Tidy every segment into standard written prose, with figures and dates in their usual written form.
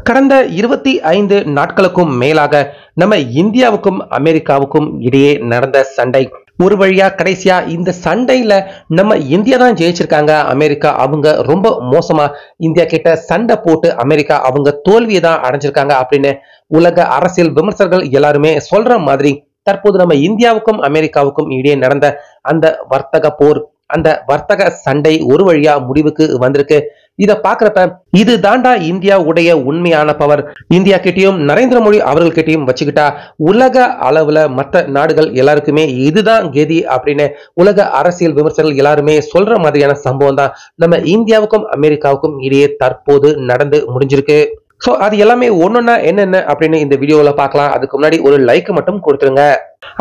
கடந்த 25 நாட்களுக்கும் மேலாக நம்ம இந்தியாவுக்கும் அமெரிக்காவுக்கும் இடையே நடந்த சண்டை ஒரு வழியா கடைசியா இந்த சண்டையில நம்ம இந்தியா தான் ஜெயிச்சிருக்காங்க. அமெரிக்கா அவங்க ரொம்ப மோசமா இந்தியா கிட்ட சண்டை போட்டு அமெரிக்கா அவங்க தோல்வியை தான் அடைஞ்சிருக்காங்க அப்படின்னு உலக அரசியல் விமர்சகர்கள் எல்லாருமே சொல்ற மாதிரி தற்போது நம்ம இந்தியாவுக்கும் அமெரிக்காவுக்கும் இடையே நடந்த அந்த வர்த்தக போர், அந்த வர்த்தக சண்டை ஒரு வழியா முடிவுக்கு வந்திருக்கு. இத பாக்குறப்ப இது தாண்டா இந்தியாவுடைய உண்மையான பவர். இந்தியா கிட்டயும் நரேந்திர மோடி அவர்கள் கிட்டயும் வச்சுக்கிட்டா உலக அளவுல மற்ற நாடுகள் எல்லாருக்குமே இதுதான் கெதி அப்படின்னு உலக அரசியல் விமர்சகர்கள் எல்லாருமே சொல்ற மாதிரியான சம்பவம் தான் நம்ம இந்தியாவுக்கும் அமெரிக்காவுக்கும் இடையே தற்போது நடந்து முடிஞ்சிருக்கு. சோ அது எல்லாமே ஒன்னொன்னா என்னென்ன அப்படின்னு இந்த வீடியோல பார்க்கலாம். அதுக்கு முன்னாடி ஒரு லைக் மட்டும் கொடுத்துருங்க.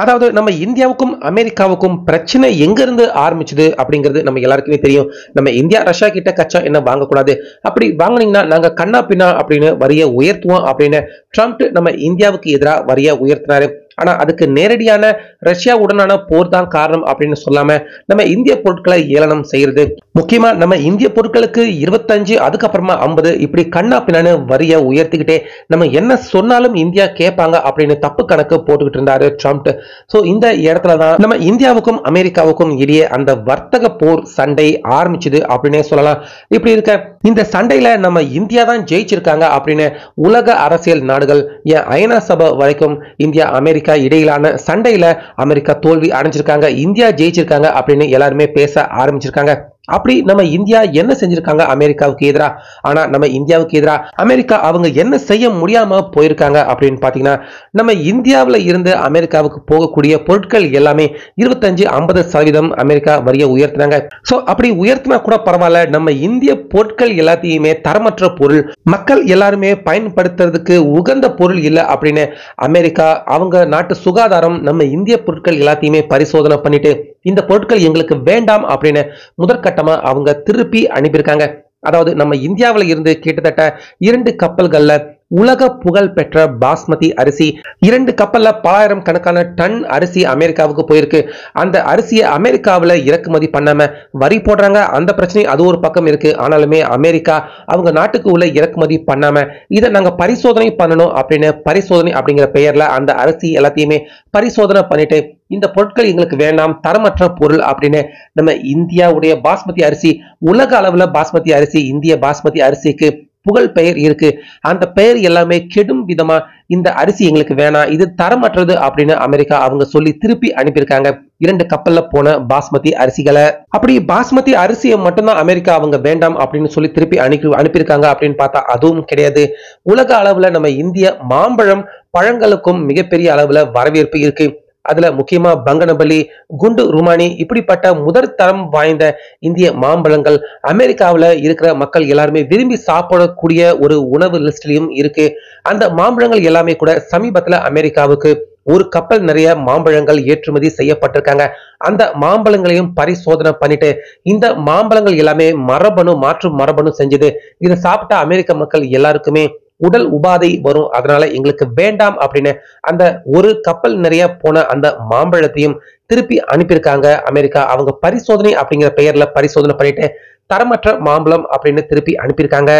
அதாவது நம்ம இந்தியாவுக்கும் அமெரிக்காவுக்கும் பிரச்சனை எங்க இருந்து ஆரம்பிச்சது அப்படிங்கிறது நம்ம எல்லாருக்குமே தெரியும். நம்ம இந்தியா ரஷ்யா கிட்ட கச்சா என்ன வாங்கக்கூடாது, அப்படி வாங்கினீங்கன்னா நாங்க கண்ணா பின்னா அப்படின்னு வரிய உயர்த்துவோம் அப்படின்னு ட்ரம்ப் நம்ம இந்தியாவுக்கு எதிராக வரிய உயர்த்தினாரு. ஆனா அதுக்கு நேரடியான ரஷ்யாவுடனான போர் தான் காரணம் அப்படின்னு சொல்லாம நம்ம இந்திய பொருட்களை ஏளனம் செய்யறது, முக்கியமா நம்ம இந்திய பொருட்களுக்கு 25 அதுக்கப்புறமா 50 இப்படி கண்ணா பின்னான்னு வரிய உயர்த்திக்கிட்டே நம்ம என்ன சொன்னாலும் இந்தியா கேட்பாங்க அப்படின்னு தப்பு கணக்கு போட்டுக்கிட்டு இருந்தாரு ட்ரம்ப். சோ இந்த இடத்துலதான் நம்ம இந்தியாவுக்கும் அமெரிக்காவுக்கும் இடையே அந்த வர்த்தக போர் சண்டை ஆரம்பிச்சது அப்படின்னே சொல்லலாம். இப்படி இருக்க இந்த சண்டையில நம்ம இந்தியா தான் ஜெயிச்சிருக்காங்க அப்படின்னு உலக அரசியல் நாடுகள், ஏன் ஐநா சபை வரைக்கும் இந்தியா அமெரிக்கா இடையிலான சண்டையில அமெரிக்கா தோல்வி அடைஞ்சிருக்காங்க, இந்தியா ஜெயிச்சிருக்காங்க அப்படின்னு எல்லாருமே பேச ஆரம்பிச்சிருக்காங்க. அப்படி நம்ம இந்தியா என்ன செஞ்சிருக்காங்க அமெரிக்காவுக்கு எதிராக, ஆனா நம்ம இந்தியாவுக்கு எதிராக அமெரிக்கா அவங்க என்ன செய்ய முடியாம போயிருக்காங்க அப்படின்னு பாத்தீங்கன்னா, நம்ம இந்தியாவில இருந்து அமெரிக்காவுக்கு போகக்கூடிய பொருட்கள் எல்லாமே 25-50% அமெரிக்கா வரிய உயர்த்தினாங்க. சோ அப்படி உயர்த்தினா கூட பரவாயில்ல, நம்ம இந்திய பொருட்கள் எல்லாத்தையுமே தரமற்ற பொருள், மக்கள் எல்லாருமே பயன்படுத்துறதுக்கு உகந்த பொருள் இல்லை அப்படின்னு அமெரிக்கா அவங்க நாட்டு சுகாதாரம் நம்ம இந்திய பொருட்கள் எல்லாத்தையுமே பரிசோதனை பண்ணிட்டு இந்த பொருட்கள் எங்களுக்கு வேண்டாம் அப்படின்னு முதற்கட்டமா அவங்க திருப்பி அனுப்பியிருக்காங்க. அதாவது நம்ம இந்தியாவில இருந்து கிட்டத்தட்ட 2 கப்பல்கள்ல உலக புகழ் பெற்ற பாஸ்மதி அரிசி, 2 கப்பல்ல 1000 கணக்கான டன் அரிசி அமெரிக்காவுக்கு போயிருக்கு. அந்த அரிசியை அமெரிக்காவில இறக்குமதி பண்ணாம வரி போடுறாங்க, அந்த பிரச்சனை அது ஒரு பக்கம் இருக்கு. ஆனாலுமே அமெரிக்கா அவங்க நாட்டுக்கு உள்ள இறக்குமதி பண்ணாம இதை நாங்க பரிசோதனை பண்ணணும் அப்படின்னு பரிசோதனை அப்படிங்கிற பெயர்ல அந்த அரிசி எல்லாத்தையுமே பரிசோதனை பண்ணிட்டு இந்த பொருட்கள் எங்களுக்கு வேண்டாம், தரமற்ற பொருள் அப்படின்னு நம்ம இந்தியாவுடைய பாஸ்மதி அரிசி, உலக அளவுல பாஸ்மதி அரிசி, இந்திய பாஸ்மதி அரிசிக்கு புகழ் பெயர் இருக்கு. அந்த பெயர் எல்லாமே கெடும் விதமா இந்த அரிசி எங்களுக்கு வேணாம், இது தரமற்றது அப்படின்னு அமெரிக்கா அவங்க சொல்லி திருப்பி அனுப்பியிருக்காங்க 2 கப்பல்ல போன பாஸ்மதி அரிசிகளை. அப்படி பாஸ்மதி அரிசியை மட்டும்தான் அமெரிக்கா அவங்க வேண்டாம் அப்படின்னு சொல்லி திருப்பி அனுப்பியிருக்காங்க அப்படின்னு பார்த்தா அதுவும் கிடையாது. உலக அளவுல நம்ம இந்திய மாம்பழம் பழங்களுக்கும் மிகப்பெரிய அளவுல வரவேற்பு இருக்கு. அதுல முக்கியமா பங்கனபலி, குண்டு ருமானி இப்படிப்பட்ட முதற் தரம் வாய்ந்த இந்திய மாம்பழங்கள் அமெரிக்காவில் இருக்கிற மக்கள் எல்லாருமே விரும்பி சாப்பிடக்கூடிய ஒரு உணவு லிஸ்ட்லயும் இருக்கு. அந்த மாம்பழங்கள் எல்லாமே கூட சமீபத்துல அமெரிக்காவுக்கு ஒரு கப்பல் நிறைய மாம்பழங்கள் ஏற்றுமதி செய்யப்பட்டிருக்காங்க. அந்த மாம்பழங்களையும் பரிசோதனை பண்ணிட்டு இந்த மாம்பழங்கள் எல்லாமே மாற்று மரபணு செஞ்சது, இதை சாப்பிட்ட அமெரிக்க மக்கள் எல்லாருக்குமே உடல் உபாதை வரும், அதனால எங்களுக்கு வேண்டாம் அப்படின்னு அந்த ஒரு கப்பல் நிறைய போன அந்த மாம்பழத்தையும் திருப்பி அனுப்பியிருக்காங்க அமெரிக்கா. அவங்க பரிசோதனை அப்படிங்கிற பெயர்ல பரிசோதனை பண்ணிட்டு தரமற்ற மாம்பழம் அப்படின்னு திருப்பி அனுப்பியிருக்காங்க.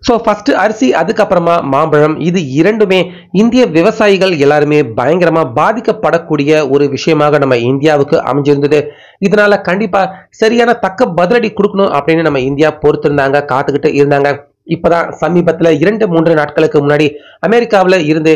சோ ஃபர்ஸ்ட் அரிசி, அதுக்கப்புறமா மாம்பழம், இது இரண்டுமே இந்திய விவசாயிகள் எல்லாருமே பயங்கரமா பாதிக்கப்படக்கூடிய ஒரு விஷயமாக நம்ம இந்தியாவுக்கு அமைஞ்சிருந்தது. இதனால கண்டிப்பா சரியான தக்க பதிலடி கொடுக்கணும் அப்படின்னு நம்ம இந்தியா பொறுத்திருந்தாங்க, காத்துக்கிட்டு இருந்தாங்க. இப்பதான் சமீபத்துல 2-3 நாட்களுக்கு முன்னாடி அமெரிக்காவில இருந்து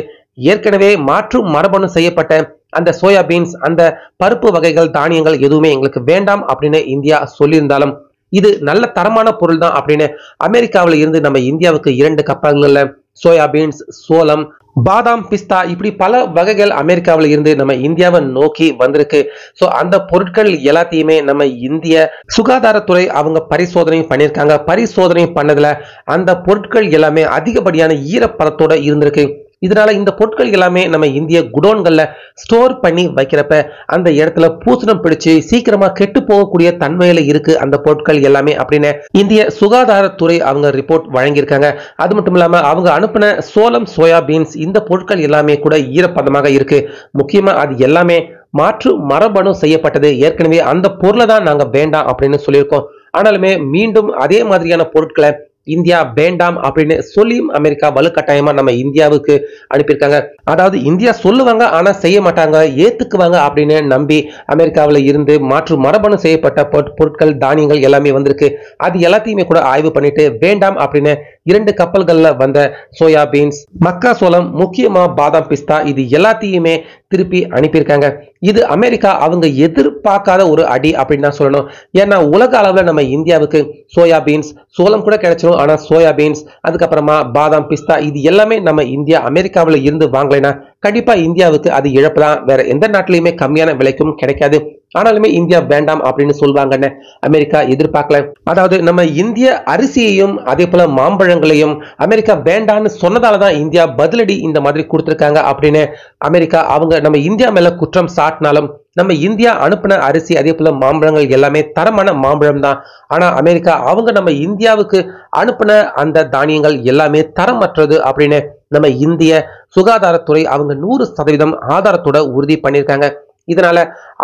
ஏற்கனவே மாற்று மரபணு செய்யப்பட்ட அந்த சோயாபீன்ஸ், அந்த பருப்பு வகைகள், தானியங்கள் எதுவுமே எங்களுக்கு வேண்டாம் அப்படின்னு இந்தியா சொல்லியிருந்தாலும் இது நல்ல தரமான பொருள் தான் அப்படின்னு அமெரிக்காவில இருந்து நம்ம இந்தியாவுக்கு 2 கப்பல்கள்ல சோயாபீன்ஸ், சோளம், பாதாம், பிஸ்தா இப்படி பல வகைகள் அமெரிக்காவில இருந்து நம்ம இந்தியாவை நோக்கி வந்திருக்கு. சோ அந்த பொருட்கள் எல்லாத்தையுமே நம்ம இந்திய சுகாதாரத்துறை அவங்க பரிசோதனை பண்ணியிருக்காங்க. பரிசோதனை பண்ணதுல அந்த பொருட்கள் எல்லாமே அதிகப்படியான ஈரப்பதத்தோட இருந்திருக்கு. இதனால இந்த பொருட்கள் எல்லாமே நம்ம இந்திய குடோன்கள்ல ஸ்டோர் பண்ணி வைக்கிறப்ப அந்த இடத்துல பூசணம் பிடிச்சு சீக்கிரமா கெட்டு போகக்கூடிய தன்மையில இருக்கு அந்த பொருட்கள் எல்லாமே அப்படின்னு இந்திய சுகாதாரத்துறை அவங்க ரிப்போர்ட் வழங்கியிருக்காங்க. அது மட்டும் இல்லாம அவங்க அனுப்பின சோளம், சோயாபீன்ஸ் இந்த பொருட்கள் எல்லாமே கூட ஈரப்பதமாக இருக்கு. முக்கியமா அது எல்லாமே மாற்று மரபணு செய்யப்பட்டது, ஏற்கனவே அந்த பொருளை தான் நாங்க வேண்டாம் அப்படின்னு சொல்லியிருக்கோம். ஆனாலுமே மீண்டும் அதே மாதிரியான பொருட்களை இந்தியா வேண்டாம் அப்படின்னு சொல்லியும் அமெரிக்கா வலுக்கட்டாயமா நம்ம இந்தியாவுக்கு அனுப்பியிருக்காங்க. அதாவது இந்தியா சொல்லுவாங்க ஆனா செய்ய மாட்டாங்க, ஏத்துக்குவாங்க அப்படின்னு நம்பி அமெரிக்காவில இருந்து மாற்று மரபணு செய்யப்பட்ட பொருட்கள் தானியங்கள் எல்லாமே வந்திருக்கு. அது எல்லாத்தையுமே கூட ஆய்வு பண்ணிட்டு வேண்டாம் அப்படின்னு 2 கப்பல்கள்ல வந்த சோயா பீன்ஸ், மக்காசோளம், முக்கியமா பாதாம் பிஸ்தா இது எல்லாத்தையுமே திருப்பி அனுப்பியிருக்காங்க. இது அமெரிக்கா அவங்க எதிர்பார்க்காத ஒரு அடி அப்படின்னு தான் சொல்லணும். ஏன்னா உலக அளவுல நம்ம இந்தியாவுக்கு சோயா பீன்ஸ், சோளம் கூட கிடைச்சிடும், ஆனா சோயா பீன்ஸ் அதுக்கப்புறமா பாதாம் பிஸ்தா இது எல்லாமே நம்ம இந்தியா அமெரிக்காவில இருந்து வாங்கலைன்னா கண்டிப்பா இந்தியாவுக்கு அது இழப்பு தான். வேற எந்த நாட்டிலையுமே கம்மியான விலைக்கும் கிடைக்காது. ஆனாலுமே இந்தியா வேண்டாம் அப்படின்னு சொல்வாங்கன்னு அமெரிக்கா எதிர்பார்க்கல. அதாவது நம்ம இந்திய அரிசியையும் அதே போல மாம்பழங்களையும் அமெரிக்கா வேண்டான்னு சொன்னதாலதான் இந்தியா பதிலடி இந்த மாதிரி கொடுத்திருக்காங்க அப்படின்னு அமெரிக்கா அவங்க நம்ம இந்தியா மேல குற்றம் சாட்டினாலும் நம்ம இந்தியா அனுப்பின அரிசி அதே போல மாம்பழங்கள் எல்லாமே தரமான மாம்பழம் தான். ஆனா அமெரிக்கா அவங்க நம்ம இந்தியாவுக்கு அனுப்பின அந்த தானியங்கள் எல்லாமே தரமற்றது அப்படின்னு நம்ம இந்திய சுகாதாரத்துறை அவங்க 100% ஆதாரத்தோட உறுதி பண்ணியிருக்காங்க. இதனால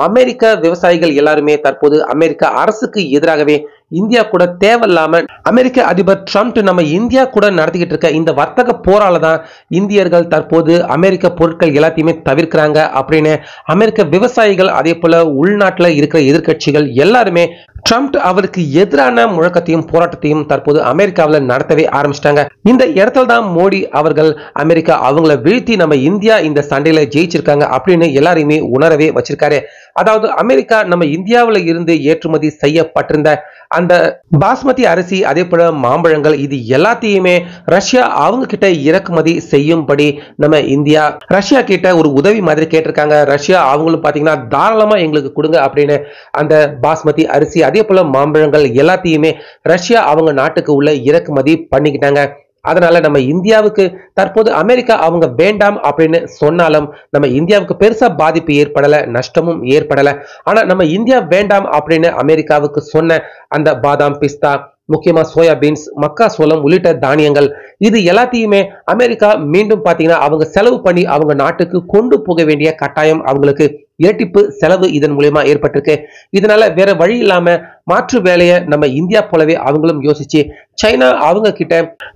அமெரிக்க விவசாயிகள் எல்லாருமே தற்போது அமெரிக்க அரசுக்கு எதிராகவே இந்தியா கூட தேவையில்லாம அமெரிக்க அதிபர் ட்ரம்ப் நம்ம இந்தியா கூட நடத்திக்கிட்டு இருக்க இந்த வர்த்தக போரால தான் இந்தியர்கள் தற்போது அமெரிக்க பொருட்கள் எல்லாத்தையுமே தவிர்க்கிறாங்க அப்படின்னு அமெரிக்க விவசாயிகள் அதே போல உள்நாட்டுல இருக்கிற எதிர்க்கட்சிகள் எல்லாருமே ட்ரம்ப் அவருக்கு எதிரான முழக்கத்தையும் போராட்டத்தையும் தற்போது அமெரிக்காவில் நடத்தவே ஆரம்பிச்சிட்டாங்க. இந்த இடத்துல தான் மோடி அவர்கள் அமெரிக்கா அவங்கள வீழ்த்தி நம்ம இந்தியா இந்த சண்டையில ஜெயிச்சிருக்காங்க அப்படின்னு எல்லாரையுமே உணரவே வச்சிருக்காரு. அதாவது அமெரிக்கா நம்ம இந்தியாவில இருந்து ஏற்றுமதி செய்யப்பட்டிருந்த அந்த பாஸ்மதி அரிசி அதே போல மாம்பழங்கள் இது எல்லாத்தையுமே ரஷ்யா அவங்க கிட்ட இறக்குமதி செய்யும்படி நம்ம இந்தியா ரஷ்யா கிட்ட ஒரு உதவி மாதிரி கேட்டிருக்காங்க. ரஷ்யா அவங்களும் பாத்தீங்கன்னா தாராளமா எங்களுக்கு கொடுங்க அப்படின்னு அந்த பாஸ்மதி அரிசி அதே போல மாம்பழங்கள் எல்லாத்தையுமே ரஷ்யா அவங்க நாட்டுக்கு உள்ள இறக்குமதி பண்ணிக்கிட்டாங்க. அதனால நம்ம இந்தியாவுக்கு தற்போது அமெரிக்கா அவங்க வேண்டாம் அப்படின்னு சொன்னாலும் நம்ம இந்தியாவுக்கு பெருசா பாதிப்பு ஏற்படல, நஷ்டமும் ஏற்படல. ஆனா நம்ம இந்தியா வேண்டாம் அப்படின்னு அமெரிக்காவுக்கு சொன்ன அந்த பாதாம் பிஸ்தா, முக்கியமா சோயா பீன்ஸ், மக்காசோளம் உள்ளிட்ட தானியங்கள் இது எல்லாத்தையுமே அமெரிக்கா மீண்டும் பாத்தீங்கன்னா அவங்க செலவு பண்ணி அவங்க நாட்டுக்கு கொண்டு போக வேண்டிய கட்டாயம் அவங்களுக்கு இரட்டிப்பு செலவு இதன் மூலமா ஏற்பட்டிருக்கு. இதனால வேற வழி இல்லாம மாற்று வேலையை நம்ம இந்தியா போலவே அவங்களும் யோசிச்சு சைனா அவங்க கிட்ட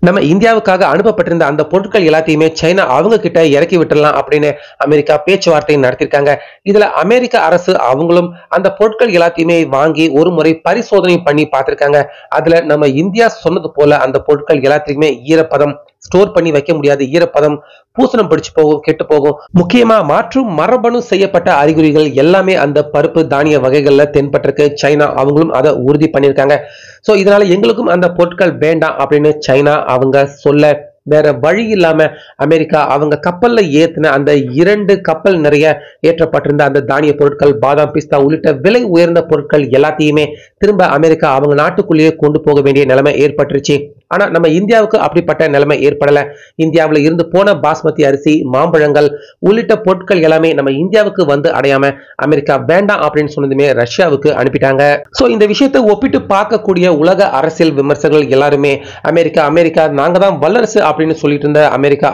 நம்ம இந்தியாவுக்காக அனுப்பப்பட்டிருந்த அந்த பொருட்கள் எல்லாத்தையுமே சைனா அவங்க கிட்ட இறக்கி விட்டுடலாம் அப்படின்னு அமெரிக்கா பேச்சுவார்த்தை நடத்திருக்காங்க. இதுல அமெரிக்க அரசு அவங்களும் அந்த பொருட்கள் எல்லாத்தையுமே வாங்கி ஒரு முறை பரிசோதனை பண்ணி பார்த்திருக்காங்க. அதுல நம்ம இந்தியா சொன்னது போல அந்த பொருட்கள் எல்லாத்தையுமே ஈரப்பதம் ஸ்டோர் பண்ணி வைக்க முடியாது, ஈரப்பதம் பூசணம் பிடிச்சு போகும், கெட்டு போகும். முக்கியமா மாற்று மரபணு செய்யப்பட்ட அறிகுறிகள் எல்லாமே அந்த பருப்பு தானிய வகைகள்ல தென்பட்டிருக்கு. சைனா அவங்களும் அதை உறுதி பண்ணியிருக்காங்க. சோ இதனால எங்களுக்கும் அந்த பொருட்கள் வேண்டாம் அப்படின்னு சைனா அவங்க சொல்ல வேற வழி இல்லாம அமெரிக்கா அவங்க கப்பல்ல ஏத்தின அந்த 2 கப்பல் நிறைய ஏற்றப்பட்டிருந்த அந்த தானிய பொருட்கள், பாதாம் பிஸ்தா உள்ளிட்ட விலை உயர்ந்த பொருட்கள் எல்லாத்தையுமே திரும்ப அமெரிக்கா அவங்க நாட்டுக்குள்ளேயே கொண்டு போக வேண்டிய நிலைமை ஏற்பட்டுருச்சு. ஆனா நம்ம இந்தியாவுக்கு அப்படிப்பட்ட நிலைமை ஏற்படல. இந்தியாவில இருந்து போன பாஸ்மதி அரிசி, மாம்பழங்கள் உள்ளிட்ட பொருட்கள் எல்லாமே நம்ம இந்தியாவுக்கு வந்து அடையாம அமெரிக்கா வேண்டாம் அப்படின்னு சொன்னதுமே ரஷ்யாவுக்கு அனுப்பிட்டாங்க. சோ இந்த விஷயத்தை ஒப்பிட்டு பார்க்கக்கூடிய உலக அரசியல் விமர்சகர்கள் எல்லாருமே அமெரிக்கா நாங்க தான் வல்லரசு அப்படின்னு சொல்லிட்டு இருந்த அமெரிக்கா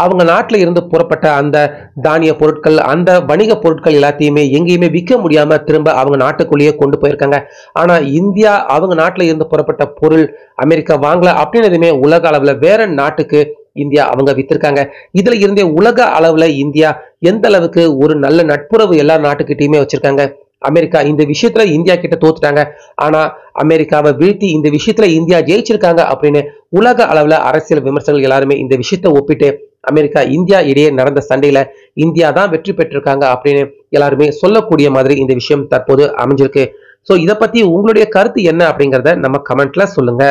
அவங்க நாட்டில இருந்து புறப்பட்ட அந்த தானிய பொருட்கள், அந்த வணிக பொருட்கள் எல்லாத்தையுமே எங்கேயுமே விற்க முடியாம திரும்ப அவங்க நாட்டுக்குள்ளேயே கொண்டு போயிருக்காங்க. ஆனா இந்தியா அவங்க நாட்டில இருந்து புறப்பட்ட பொருள் அமெரிக்கா வாங்கல அப்படின்னதுமே உலக அளவுல வேற நாட்டுக்கு இந்தியா அவங்க வித்திருக்காங்க. இதுல இருந்தே உலக அளவுல இந்தியா எந்த அளவுக்கு ஒரு நல்ல நட்புறவு எல்லா நாட்டுக்கிட்டையுமே வச்சிருக்காங்க. அமெரிக்கா இந்த விஷயத்துல இந்தியா கிட்ட தோத்துட்டாங்க, ஆனா அமெரிக்காவை வீழ்த்தி இந்த விஷயத்துல இந்தியா ஜெயிச்சிருக்காங்க அப்படின்னு உலக அளவுல அரசியல் விமர்சகர்கள் எல்லாருமே இந்த விஷயத்தை ஒப்பிட்டு அமெரிக்கா இந்தியா இடையே நடந்த சண்டையில இந்தியா தான் வெற்றி பெற்றிருக்காங்க அப்படின்னு எல்லாருமே சொல்லக்கூடிய மாதிரி இந்த விஷயம் தற்போது அமைஞ்சிருக்கு. சோ இதை பத்தி உங்களுடைய கருத்து என்ன அப்படிங்கறத நம்ம கமெண்ட்ல சொல்லுங்க.